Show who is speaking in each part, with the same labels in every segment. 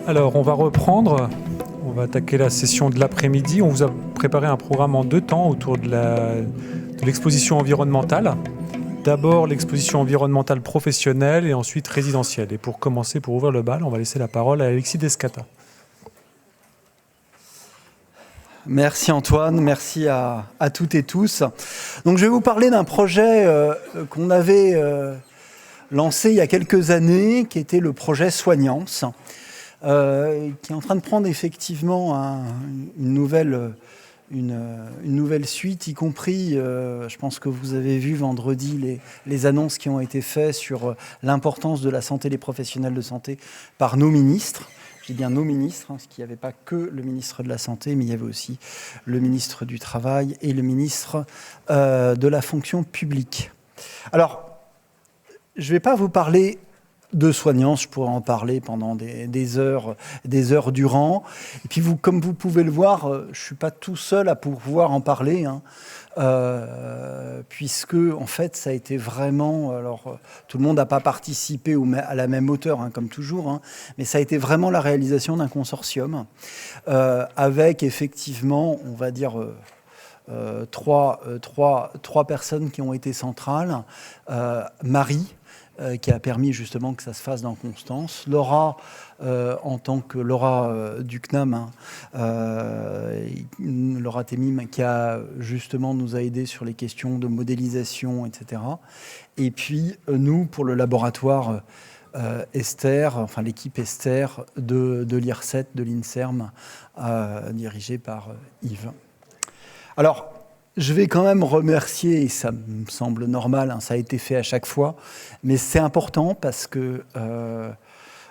Speaker 1: Alors, on va reprendre. On va attaquer la session de l'après-midi. On vous a préparé un programme en 2 temps autour de l'exposition environnementale. D'abord, l'exposition environnementale professionnelle et ensuite résidentielle. Et pour commencer, pour ouvrir le bal, on va laisser la parole à Alexis Descata.
Speaker 2: Merci Antoine, merci à toutes et tous. Donc je vais vous parler d'un projet qu'on avait lancé il y a quelques années, qui était le projet Soignance, qui est en train de prendre effectivement une nouvelle suite, y compris, je pense que vous avez vu vendredi les annonces qui ont été faites sur l'importance de la santé des professionnels de santé par nos ministres. Je dis bien nos ministres, parce qu'il n'y avait pas que le ministre de la Santé, mais il y avait aussi le ministre du Travail et le ministre de la Fonction publique. Alors, je ne vais pas vous parler de Soignance, je pourrais en parler pendant des heures durant. Et puis, comme vous pouvez le voir, je ne suis pas tout seul à pouvoir en parler, puisque, en fait, ça a été vraiment... Alors, tout le monde n'a pas participé à la même hauteur, comme toujours, mais ça a été vraiment la réalisation d'un consortium avec, effectivement, on va dire... trois personnes qui ont été centrales. Marie, qui a permis justement que ça se fasse dans Constance. Laura, en tant que Laura du CNAM, Laura Temim, qui nous a aidés sur les questions de modélisation, etc. Et puis nous, pour le laboratoire Esther, enfin l'équipe Esther de l'IRSET, de l'INSERM, dirigée par Yves. Alors, je vais quand même remercier, et ça me semble normal, ça a été fait à chaque fois, mais c'est important parce que,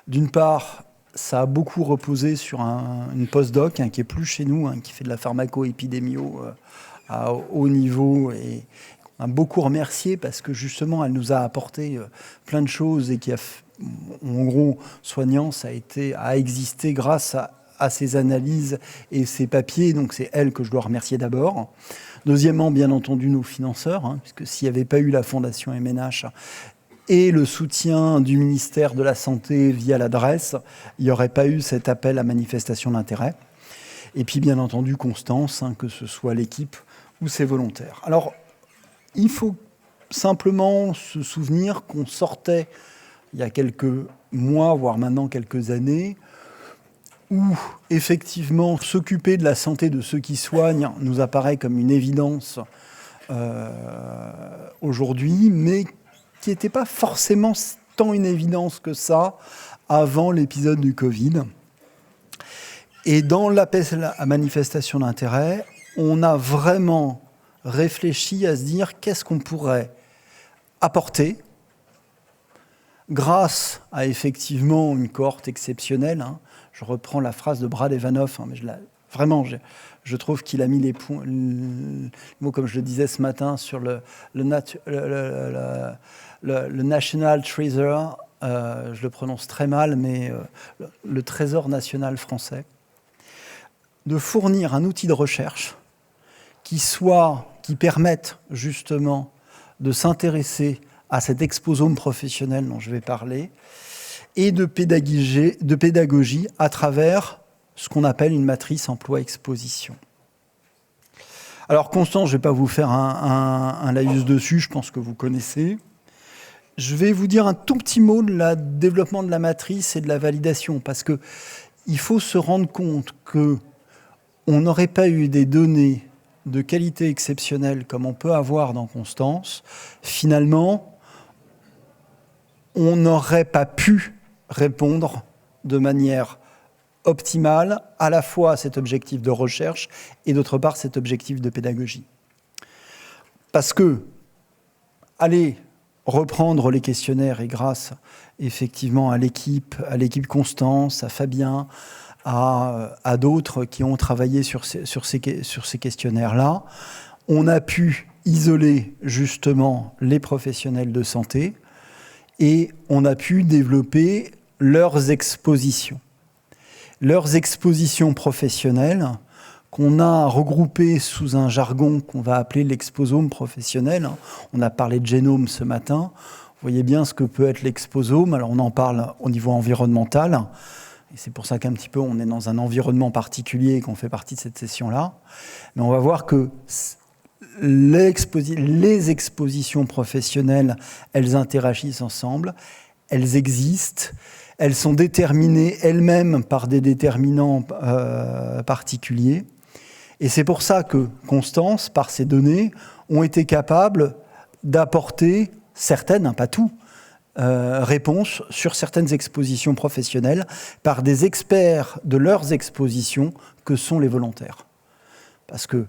Speaker 2: d'une part, ça a beaucoup reposé sur une postdoc qui est plus chez nous, qui fait de la pharmaco-épidémio à haut niveau, et on a beaucoup remercié parce que justement, elle nous a apporté plein de choses et en gros, Soignance a existé grâce à ses analyses et ses papiers, donc c'est elle que je dois remercier d'abord. Deuxièmement, bien entendu, nos financeurs, puisque s'il n'y avait pas eu la Fondation MNH et le soutien du ministère de la Santé via l'adresse, il n'y aurait pas eu cet appel à manifestation d'intérêt. Et puis, bien entendu, Constance, que ce soit l'équipe ou ses volontaires. Alors, il faut simplement se souvenir qu'on sortait, il y a quelques mois, voire maintenant quelques années, où, effectivement, s'occuper de la santé de ceux qui soignent nous apparaît comme une évidence aujourd'hui, mais qui n'était pas forcément tant une évidence que ça avant l'épisode du Covid. Et dans l'appel à manifestation d'intérêt, on a vraiment réfléchi à se dire qu'est-ce qu'on pourrait apporter grâce à, effectivement, une cohorte exceptionnelle. Je reprends la phrase de Brad Evanoff, mais je trouve qu'il a mis les mots, comme je le disais ce matin, sur le National Treasure, je le prononce très mal, mais le trésor national français, de fournir un outil de recherche qui permette justement de s'intéresser à cet exposome professionnel dont je vais parler, et de pédagogie à travers ce qu'on appelle une matrice emploi-exposition. Alors Constance, je ne vais pas vous faire un laïus dessus, je pense que vous connaissez. Je vais vous dire un tout petit mot de le développement de la matrice et de la validation, parce qu'il faut se rendre compte qu'on n'aurait pas eu des données de qualité exceptionnelle comme on peut avoir dans Constance. Finalement, on n'aurait pas pu répondre de manière optimale à la fois à cet objectif de recherche et d'autre part cet objectif de pédagogie. Parce que aller reprendre les questionnaires et grâce effectivement à l'équipe Constance, à Fabien, à d'autres qui ont travaillé sur ces questionnaires-là, on a pu isoler justement les professionnels de santé et on a pu développer leurs expositions professionnelles qu'on a regroupées sous un jargon qu'on va appeler l'exposome professionnel. On a parlé de génome ce matin. Vous voyez bien ce que peut être l'exposome. Alors on en parle au niveau environnemental. Et c'est pour ça qu'un petit peu, on est dans un environnement particulier et qu'on fait partie de cette session-là. Mais on va voir que les expositions professionnelles, elles interagissent ensemble, elles existent, elles sont déterminées elles-mêmes par des déterminants particuliers. Et c'est pour ça que Constance, par ces données, ont été capables d'apporter certaines, pas tout, réponses sur certaines expositions professionnelles par des experts de leurs expositions que sont les volontaires. Parce que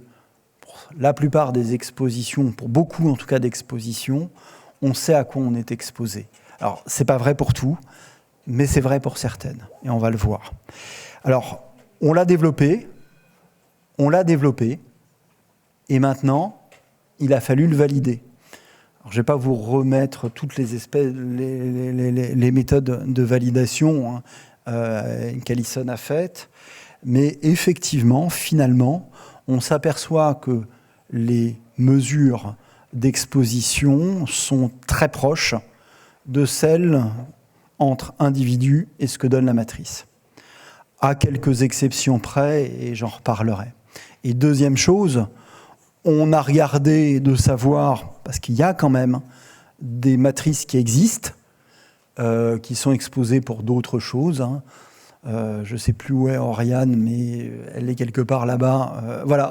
Speaker 2: la plupart des expositions, pour beaucoup en tout cas d'expositions, on sait à quoi on est exposé. Alors, ce n'est pas vrai pour tout, mais c'est vrai pour certaines, et on va le voir. Alors, on l'a développé, et maintenant, il a fallu le valider. Alors, je ne vais pas vous remettre toutes les méthodes de validation qu'Alison a faites, mais effectivement, finalement, on s'aperçoit que les mesures d'exposition sont très proches de celles entre individus et ce que donne la matrice. À quelques exceptions près, et j'en reparlerai. Et deuxième chose, on a regardé de savoir, parce qu'il y a quand même des matrices qui existent, qui sont exposées pour d'autres choses. Je ne sais plus où est Oriane, mais elle est quelque part là-bas. Voilà,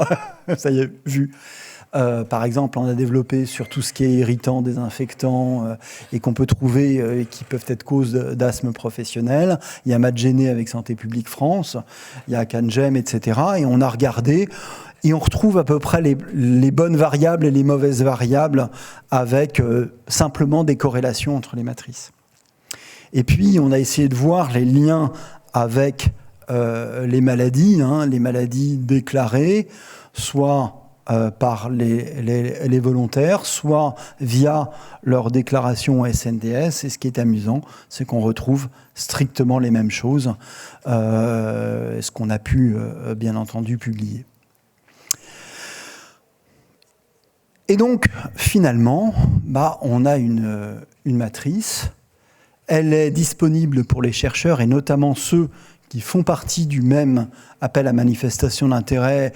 Speaker 2: ça y est, vu. Par exemple, on a développé sur tout ce qui est irritant, désinfectant, et qu'on peut trouver et qui peuvent être cause d'asthme professionnel. Il y a Madgéné avec Santé publique France, il y a CanGem, etc. Et on a regardé et on retrouve à peu près les bonnes variables et les mauvaises variables avec simplement des corrélations entre les matrices. Et puis, on a essayé de voir les liens avec les maladies déclarées, soit par les volontaires, soit via leur déclaration SNDS. Et ce qui est amusant, c'est qu'on retrouve strictement les mêmes choses, ce qu'on a pu, bien entendu, publier. Et donc, finalement, on a une matrice. Elle est disponible pour les chercheurs, et notamment ceux qui font partie du même appel à manifestation d'intérêt,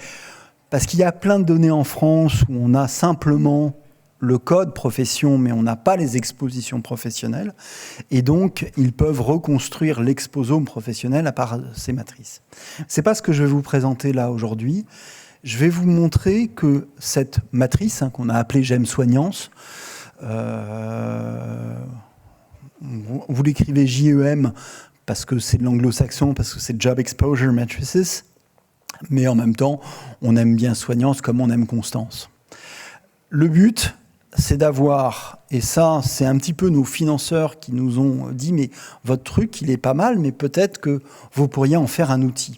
Speaker 2: parce qu'il y a plein de données en France où on a simplement le code profession, mais on n'a pas les expositions professionnelles. Et donc, ils peuvent reconstruire l'exposome professionnel à part ces matrices. Ce n'est pas ce que je vais vous présenter là aujourd'hui. Je vais vous montrer que cette matrice, qu'on a appelée GEM Soignance, vous l'écrivez JEM parce que c'est de l'anglo-saxon, parce que c'est Job Exposure Matrices, mais en même temps, on aime bien Soignance comme on aime Constance. Le but, c'est d'avoir, et ça, c'est un petit peu nos financeurs qui nous ont dit, mais votre truc, il est pas mal, mais peut-être que vous pourriez en faire un outil.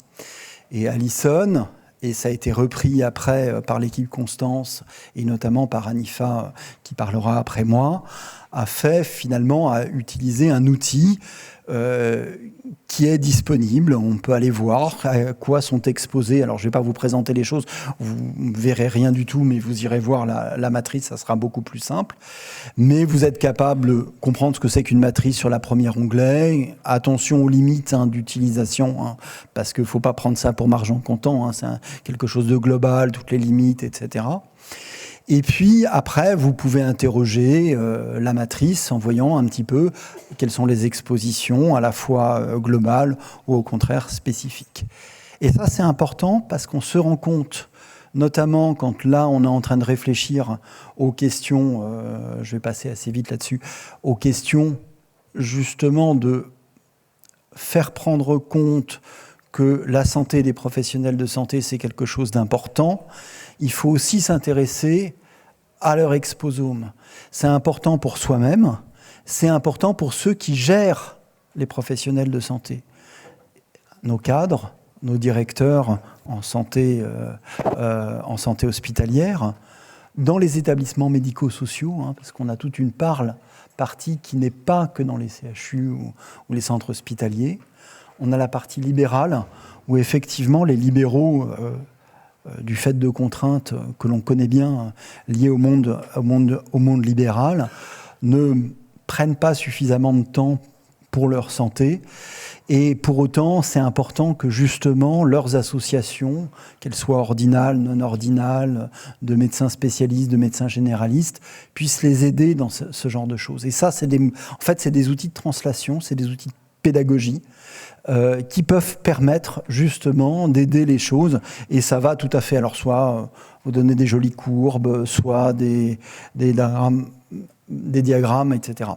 Speaker 2: Et Alison, et ça a été repris après par l'équipe Constance, et notamment par Anifa, qui parlera après moi, a utilisé un outil qui est disponible. On peut aller voir à quoi sont exposés. Alors, je ne vais pas vous présenter les choses, vous ne verrez rien du tout, mais vous irez voir la matrice, ça sera beaucoup plus simple. Mais vous êtes capable de comprendre ce que c'est qu'une matrice sur la première onglet. Attention aux limites d'utilisation, parce qu'il ne faut pas prendre ça pour marge en comptant. C'est quelque chose de global, toutes les limites, etc. Et puis, après, vous pouvez interroger la matrice en voyant un petit peu quelles sont les expositions, à la fois globales ou au contraire spécifiques. Et ça, c'est important parce qu'on se rend compte, notamment quand là, on est en train de réfléchir aux questions, je vais passer assez vite là-dessus, aux questions justement de faire prendre compte que la santé des professionnels de santé, c'est quelque chose d'important. Il faut aussi s'intéresser à leur exposome. C'est important pour soi-même, c'est important pour ceux qui gèrent les professionnels de santé. Nos cadres, nos directeurs en santé hospitalière, dans les établissements médico-sociaux, parce qu'on a toute une partie qui n'est pas que dans les CHU ou les centres hospitaliers. On a la partie libérale, où effectivement les libéraux, du fait de contraintes que l'on connaît bien liées au monde libéral, ne prennent pas suffisamment de temps pour leur santé. Et pour autant, c'est important que justement leurs associations, qu'elles soient ordinales, non ordinales, de médecins spécialistes, de médecins généralistes, puissent les aider dans ce genre de choses. Et ça, en fait, c'est des outils de translation, c'est des outils de pédagogie qui peuvent permettre justement d'aider les choses. Et ça va tout à fait, alors soit vous donner des jolies courbes, soit des diagrammes, etc.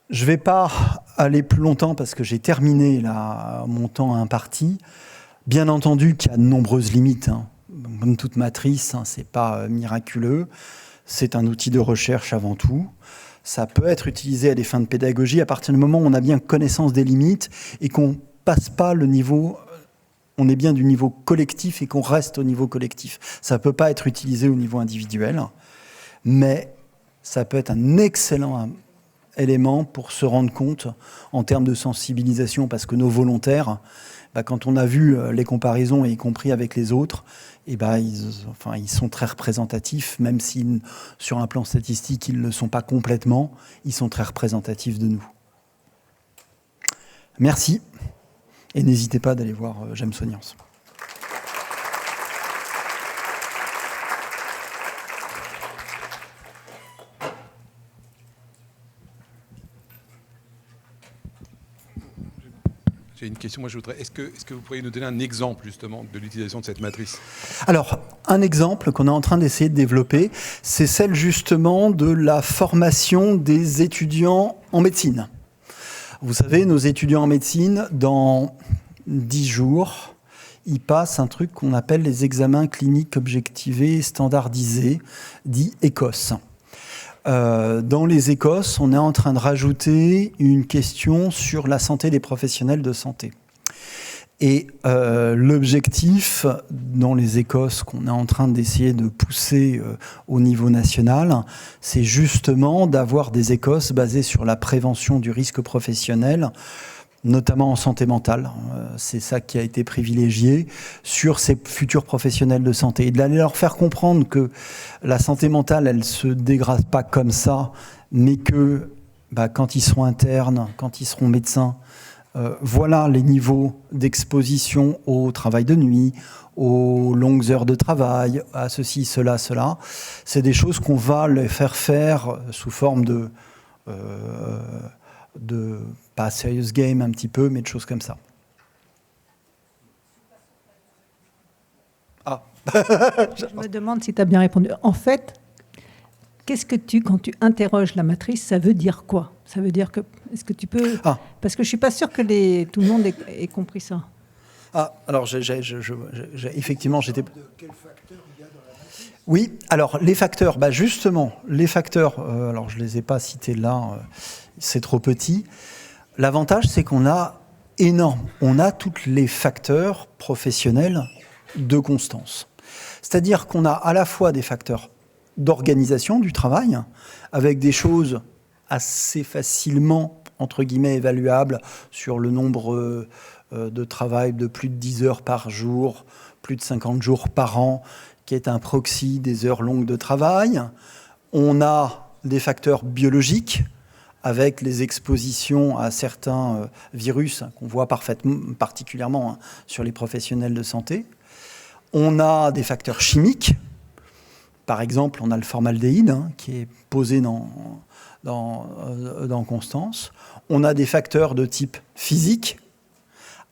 Speaker 2: Je ne vais pas aller plus longtemps parce que j'ai terminé là, mon temps imparti. Bien entendu qu'il y a de nombreuses limites. Comme toute matrice, ce n'est pas miraculeux. C'est un outil de recherche avant tout. Ça peut être utilisé à des fins de pédagogie à partir du moment où on a bien connaissance des limites et qu'on passe pas le niveau, on est bien du niveau collectif et qu'on reste au niveau collectif. Ça ne peut pas être utilisé au niveau individuel, mais ça peut être un excellent élément pour se rendre compte en termes de sensibilisation, parce que nos volontaires, quand on a vu les comparaisons, y compris avec les autres, ils sont très représentatifs, même si sur un plan statistique, ils ne le sont pas complètement, ils sont très représentatifs de nous. Merci, et n'hésitez pas d'aller voir J'aime Soignance.
Speaker 3: J'ai une question, moi je voudrais. Est-ce que vous pourriez nous donner un exemple justement de l'utilisation de cette matrice?
Speaker 2: Alors, un exemple qu'on est en train d'essayer de développer, c'est celle justement de la formation des étudiants en médecine. Vous savez, nos étudiants en médecine, dans 10 jours, ils passent un truc qu'on appelle les examens cliniques objectivés standardisés, dits ECOS. Dans les ECOS, on est en train de rajouter une question sur la santé des professionnels de santé. Et l'objectif dans les ECOS qu'on est en train d'essayer de pousser au niveau national, c'est justement d'avoir des ECOS basés sur la prévention du risque professionnel, notamment en santé mentale. C'est ça qui a été privilégié sur ces futurs professionnels de santé. Et d'aller leur faire comprendre que la santé mentale, elle ne se dégrade pas comme ça, mais que quand ils seront internes, quand ils seront médecins, voilà les niveaux d'exposition au travail de nuit, aux longues heures de travail, à ceci, cela, cela. C'est des choses qu'on va les faire sous forme de pas serious game un petit peu, mais de choses comme ça. Ah.
Speaker 4: Je me demande si tu as bien répondu. En fait, qu'est-ce que quand tu interroges la matrice, ça veut dire quoi? Ça veut dire que, est-ce que tu peux... Ah. Parce que je ne suis pas sûre que tout le monde ait compris ça.
Speaker 2: Ah, alors effectivement, j'étais... Oui, alors les facteurs, justement, les facteurs, alors je ne les ai pas cités là, c'est trop petit. L'avantage, c'est qu'on a on a tous les facteurs professionnels de constance. C'est-à-dire qu'on a à la fois des facteurs d'organisation du travail, avec des choses assez facilement, entre guillemets, évaluables sur le nombre de travail de plus de 10 heures par jour, plus de 50 jours par an, qui est un proxy des heures longues de travail. On a des facteurs biologiques, avec les expositions à certains virus qu'on voit particulièrement sur les professionnels de santé. On a des facteurs chimiques. Par exemple, on a le formaldéhyde qui est posé dans Constance. On a des facteurs de type physique,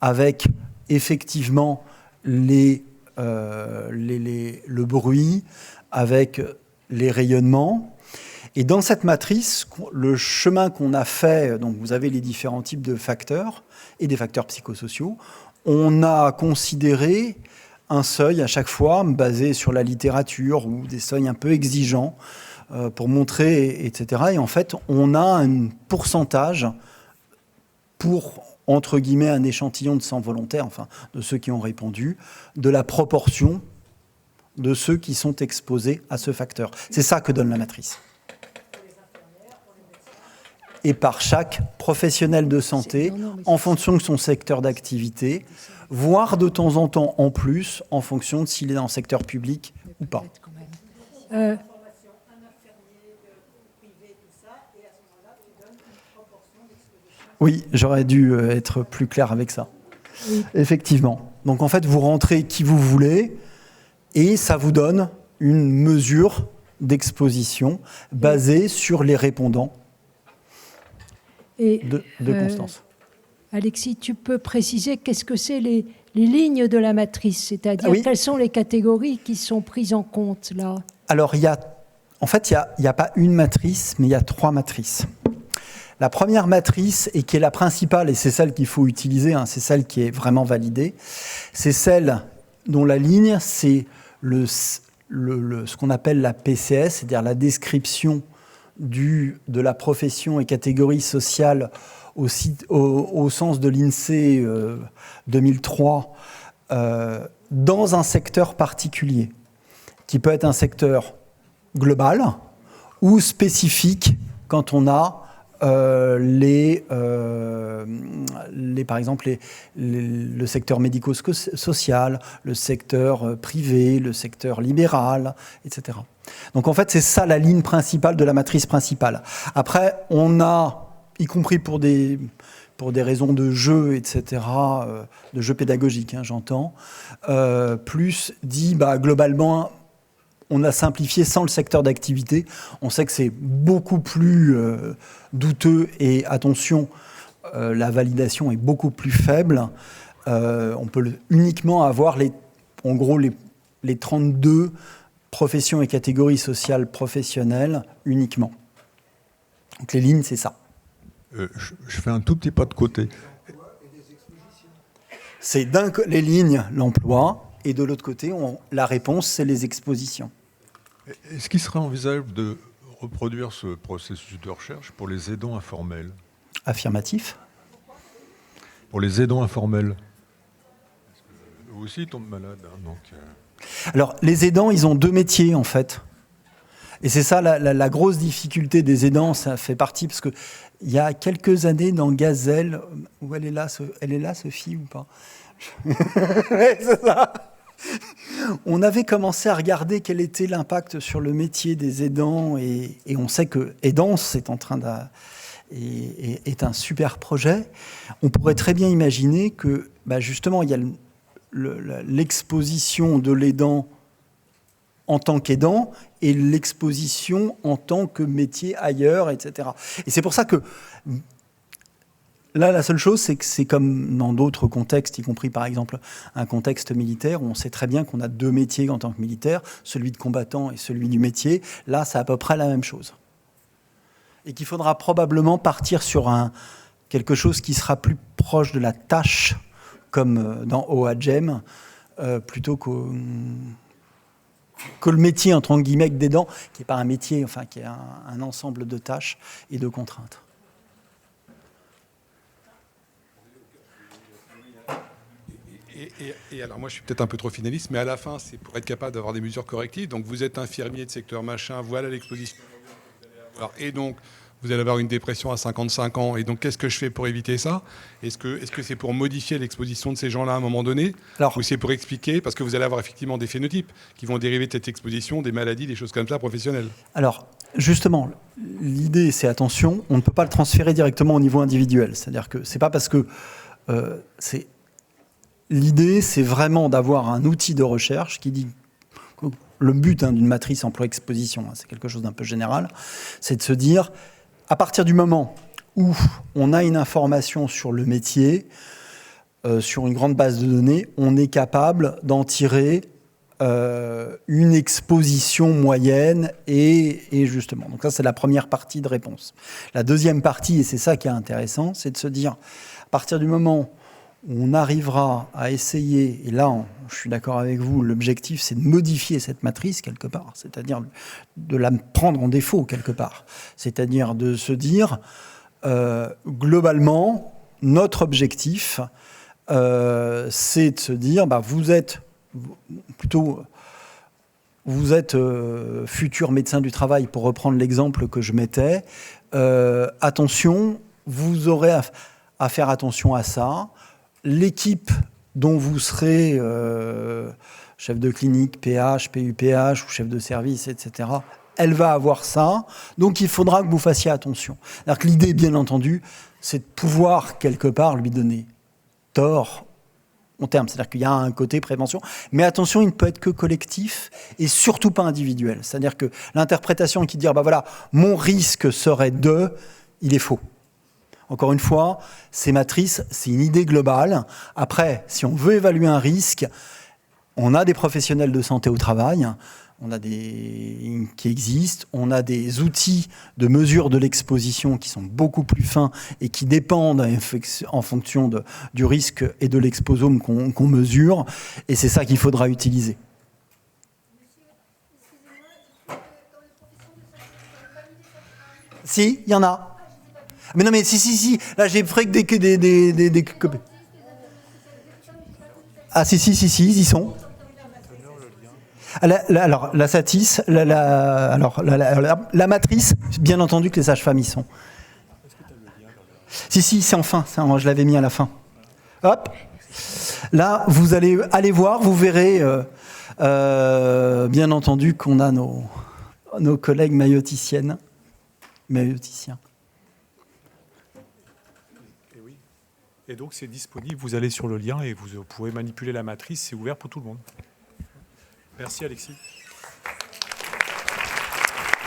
Speaker 2: avec effectivement le bruit, avec les rayonnements. Et dans cette matrice, le chemin qu'on a fait, donc vous avez les différents types de facteurs et des facteurs psychosociaux, on a considéré un seuil à chaque fois basé sur la littérature ou des seuils un peu exigeants pour montrer, etc. Et en fait, on a un pourcentage pour, entre guillemets, un échantillon de 100 volontaires, enfin de ceux qui ont répondu, de la proportion de ceux qui sont exposés à ce facteur. C'est ça que donne la matrice. Et par chaque professionnel de santé, en fonction de son secteur d'activité, voire de temps en temps en plus, en fonction de s'il est dans le secteur public ou pas. Oui, j'aurais dû être plus clair avec ça. Oui. Effectivement. Donc en fait, vous rentrez qui vous voulez et ça vous donne une mesure d'exposition basée sur les répondants de Constance.
Speaker 5: Alexis, tu peux préciser qu'est-ce que c'est les lignes de la matrice, c'est-à-dire quelles sont les catégories qui sont prises en compte là?
Speaker 2: Alors, il n'y a pas une matrice, mais il y a 3 matrices. La première matrice, et qui est la principale, et c'est celle qu'il faut utiliser, c'est celle qui est vraiment validée, c'est celle dont la ligne, c'est ce qu'on appelle la PCS, c'est-à-dire la description de la profession et catégorie sociale au sens de l'INSEE 2003, dans un secteur particulier, qui peut être un secteur global ou spécifique quand on a par exemple le secteur médico-social, le secteur privé, le secteur libéral, etc. Donc en fait, c'est ça la ligne principale de la matrice principale. Après, on a, y compris pour des raisons de jeu, etc., de jeu pédagogique, j'entends, plus dit, globalement, on a simplifié sans le secteur d'activité. On sait que c'est beaucoup plus douteux et, attention, la validation est beaucoup plus faible. On peut uniquement avoir les 32 professions et catégories sociales professionnelles uniquement. Donc les lignes, c'est ça.
Speaker 6: Je fais un tout petit pas de côté.
Speaker 2: C'est les lignes, l'emploi, et de l'autre côté, la réponse, c'est les expositions.
Speaker 6: Est-ce qu'il serait envisageable de reproduire ce processus de recherche pour les aidants informels?
Speaker 2: Affirmatif.
Speaker 6: Pour les aidants informels. Eux aussi, ils tombent malades.
Speaker 2: Alors, les aidants, ils ont 2 métiers, en fait. Et c'est ça, la grosse difficulté des aidants, ça fait partie, parce qu'il y a quelques années, dans Gazelle, où elle est là, Sophie, ou pas? Ouais, c'est ça. On avait commencé à regarder quel était l'impact sur le métier des aidants, et on sait que Aidance est un super projet. On pourrait très bien imaginer que, justement, il y a l'exposition de l'aidant en tant qu'aidant et l'exposition en tant que métier ailleurs, etc. Et c'est pour ça que là, la seule chose, c'est que c'est comme dans d'autres contextes, y compris par exemple un contexte militaire, où on sait très bien qu'on a 2 métiers en tant que militaire, celui de combattant et celui du métier. Là, c'est à peu près la même chose. Et qu'il faudra probablement partir sur quelque chose qui sera plus proche de la tâche, comme dans OAGEM, plutôt que le métier, entre guillemets, d'aidant, qui n'est pas un métier, enfin, qui est un ensemble de tâches et de contraintes.
Speaker 3: Et alors, moi, je suis peut-être un peu trop finaliste, mais à la fin, c'est pour être capable d'avoir des mesures correctives. Donc, vous êtes infirmier de secteur machin, voilà l'exposition. Et donc, vous allez avoir une dépression à 55 ans. Et donc, qu'est-ce que je fais pour éviter ça? Est-ce que c'est pour modifier l'exposition de ces gens-là à un moment donné? Ou c'est pour expliquer? Parce que vous allez avoir effectivement des phénotypes qui vont dériver de cette exposition, des maladies, des choses comme ça, professionnelles.
Speaker 2: Alors, justement, l'idée, c'est attention, on ne peut pas le transférer directement au niveau individuel. C'est-à-dire que c'est pas parce que l'idée, c'est vraiment d'avoir un outil de recherche qui dit que le but d'une matrice emploi-exposition, c'est quelque chose d'un peu général, c'est de se dire, à partir du moment où on a une information sur le métier, sur une grande base de données, on est capable d'en tirer une exposition moyenne et justement. Donc ça, c'est la première partie de réponse. La deuxième partie, et c'est ça qui est intéressant, c'est de se dire, à partir du moment on arrivera à essayer, et là, je suis d'accord avec vous, l'objectif, c'est de modifier cette matrice quelque part, c'est-à-dire de la prendre en défaut quelque part, c'est-à-dire de se dire, globalement, notre objectif, c'est de se dire, vous êtes futur médecin du travail, pour reprendre l'exemple que je mettais, attention, vous aurez à faire attention à ça. L'équipe dont vous serez chef de clinique, PH, PUPH ou chef de service, etc., elle va avoir ça. Donc, il faudra que vous fassiez attention. Alors que l'idée, bien entendu, c'est de pouvoir, quelque part, lui donner tort long terme. C'est-à-dire qu'il y a un côté prévention. Mais attention, il ne peut être que collectif et surtout pas individuel. C'est-à-dire que l'interprétation qui dit « bah voilà, mon risque serait de », il est faux. Encore une fois, ces matrices, c'est une idée globale. Après, si on veut évaluer un risque, on a des professionnels de santé au travail, on a qui existent, on a des outils de mesure de l'exposition qui sont beaucoup plus fins et qui dépendent en fonction du risque et de l'exposome qu'on mesure. Et c'est ça qu'il faudra utiliser. Si, il y en a. Mais non, mais si. Là, j'ai pris que des copies. Ah, si, ils y sont. Alors, la satis, la matrice, bien entendu que les sages-femmes y sont. Si, c'est en fin. Je l'avais mis à la fin. Hop. Là, vous allez aller voir, vous verrez, bien entendu, qu'on a nos collègues mailloticiens.
Speaker 1: Et donc, c'est disponible. Vous allez sur le lien et vous pouvez manipuler la matrice. C'est ouvert pour tout le monde. Merci, Alexis.